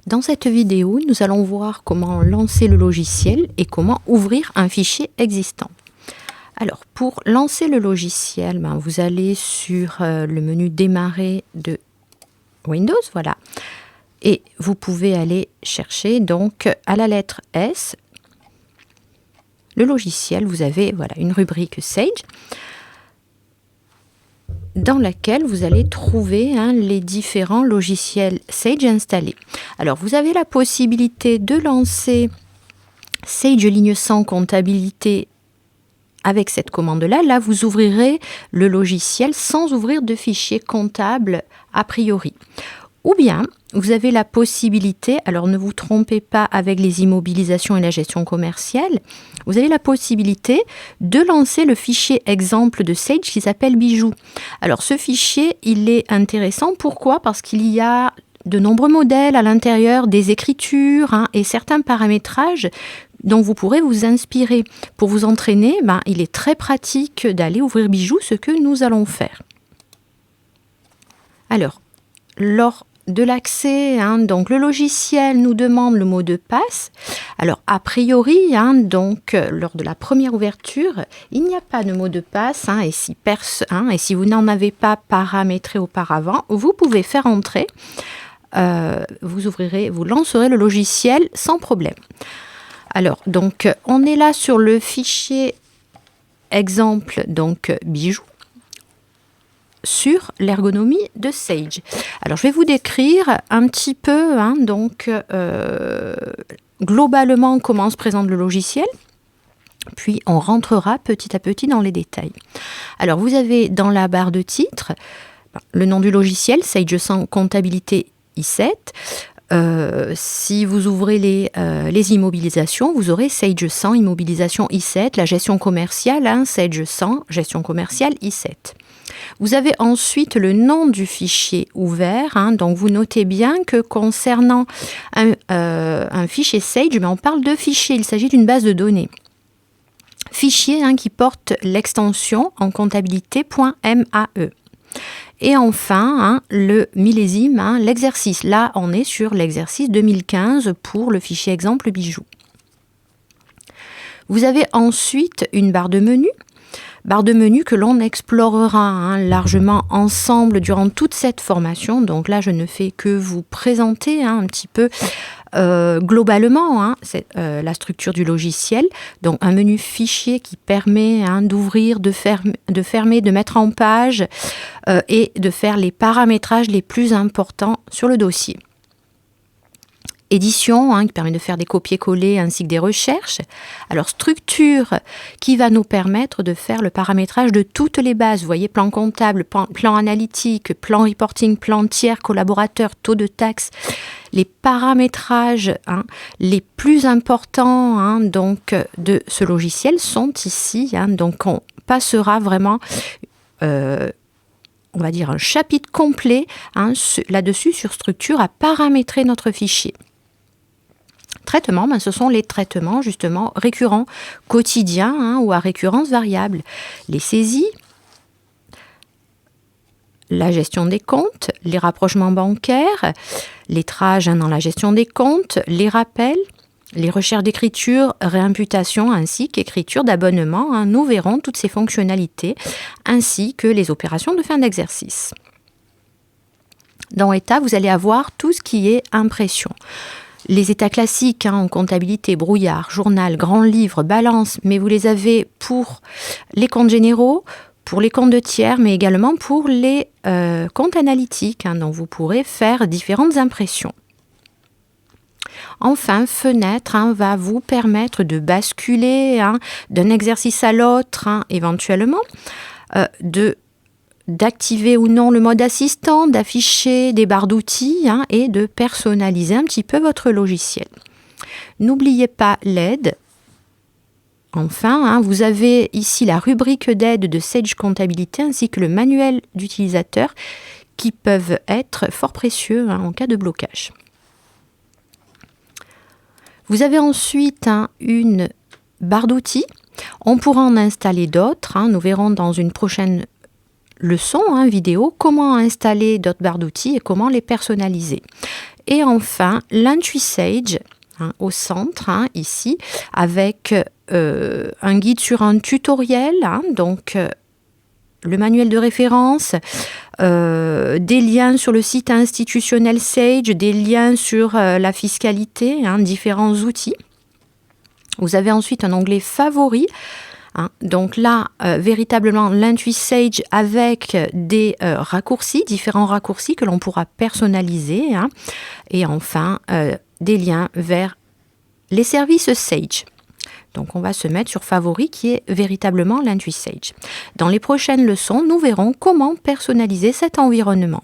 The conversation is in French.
Dans cette vidéo, nous allons voir comment lancer le logiciel et comment ouvrir un fichier existant. Alors, pour lancer le logiciel, vous allez sur le menu Démarrer de Windows, voilà. Et vous pouvez aller chercher donc à la lettre S, le logiciel. Vous avez une rubrique Sage, dans laquelle vous allez trouver les différents logiciels Sage installés. Alors, vous avez la possibilité de lancer Sage ligne 100 comptabilité avec cette commande-là. Là, vous ouvrirez le logiciel sans ouvrir de fichier comptable a priori. Ou bien, vous avez la possibilité, alors ne vous trompez pas avec les immobilisations et la gestion commerciale, vous avez la possibilité de lancer le fichier exemple de Sage qui s'appelle Bijou. Alors ce fichier, il est intéressant. Pourquoi? Parce qu'il y a de nombreux modèles à l'intérieur, des écritures et certains paramétrages dont vous pourrez vous inspirer. Pour vous entraîner, il est très pratique d'aller ouvrir Bijou, ce que nous allons faire. Alors, lors de l'accès, donc le logiciel nous demande le mot de passe. Alors a priori, lors de la première ouverture, il n'y a pas de mot de passe, et si vous n'en avez pas paramétré auparavant, vous pouvez faire entrer. Vous lancerez le logiciel sans problème. Alors donc on est là sur le fichier exemple donc Bijou, sur l'ergonomie de Sage. Alors, je vais vous décrire un petit peu, globalement, comment se présente le logiciel, puis on rentrera petit à petit dans les détails. Alors, vous avez dans la barre de titre, le nom du logiciel, Sage 100 comptabilité i7. Si vous ouvrez les immobilisations, vous aurez Sage 100 immobilisation i7, la gestion commerciale, Sage 100 gestion commerciale i7. Vous avez ensuite le nom du fichier ouvert, donc vous notez bien que concernant un fichier Sage, on parle de fichier, il s'agit d'une base de données. Fichier qui porte l'extension en comptabilité.mae. Et enfin, le millésime, l'exercice. Là, on est sur l'exercice 2015 pour le fichier exemple Bijou. Vous avez ensuite une barre de menu. Barre de menu que l'on explorera largement ensemble durant toute cette formation. Donc là, je ne fais que vous présenter un petit peu globalement la structure du logiciel. Donc un menu fichier qui permet d'ouvrir, de fermer, de mettre en page et de faire les paramétrages les plus importants sur le dossier. Édition, qui permet de faire des copier-coller ainsi que des recherches. Alors, structure qui va nous permettre de faire le paramétrage de toutes les bases. Vous voyez, plan comptable, plan analytique, plan reporting, plan tiers, collaborateur, taux de taxe. Les paramétrages les plus importants de ce logiciel sont ici. Donc, on passera vraiment... on va dire un chapitre complet là-dessus sur structure à paramétrer notre fichier. Traitement, ce sont les traitements justement récurrents, quotidiens ou à récurrence variable. Les saisies, la gestion des comptes, les rapprochements bancaires, lettrage dans la gestion des comptes, les rappels, les recherches d'écriture, réimputation ainsi qu'écriture d'abonnement. Nous verrons toutes ces fonctionnalités ainsi que les opérations de fin d'exercice. Dans État, vous allez avoir tout ce qui est impression. Les états classiques en comptabilité, brouillard, journal, grand livre, balance, mais vous les avez pour les comptes généraux, pour les comptes de tiers, mais également pour les comptes analytiques, dont vous pourrez faire différentes impressions. Enfin, fenêtre va vous permettre de basculer d'un exercice à l'autre, éventuellement, d'activer ou non le mode assistant, d'afficher des barres d'outils et de personnaliser un petit peu votre logiciel. N'oubliez pas l'aide. Enfin, vous avez ici la rubrique d'aide de Sage Comptabilité ainsi que le manuel d'utilisateur qui peuvent être fort précieux en cas de blocage. Vous avez ensuite une barre d'outils. On pourra en installer d'autres. Nous verrons dans une prochaine leçon vidéo comment installer d'autres barres d'outils et comment les personnaliser. Et enfin, l'IntuiSage, au centre, ici, avec un guide sur un tutoriel, donc le manuel de référence, des liens sur le site institutionnel Sage, des liens sur la fiscalité, différents outils. Vous avez ensuite un onglet favoris. Donc là, véritablement, l'IntuiSage avec des raccourcis, différents raccourcis que l'on pourra personnaliser. Et enfin, des liens vers les services Sage. Donc on va se mettre sur favoris qui est véritablement l'IntuiSage. Dans les prochaines leçons, nous verrons comment personnaliser cet environnement.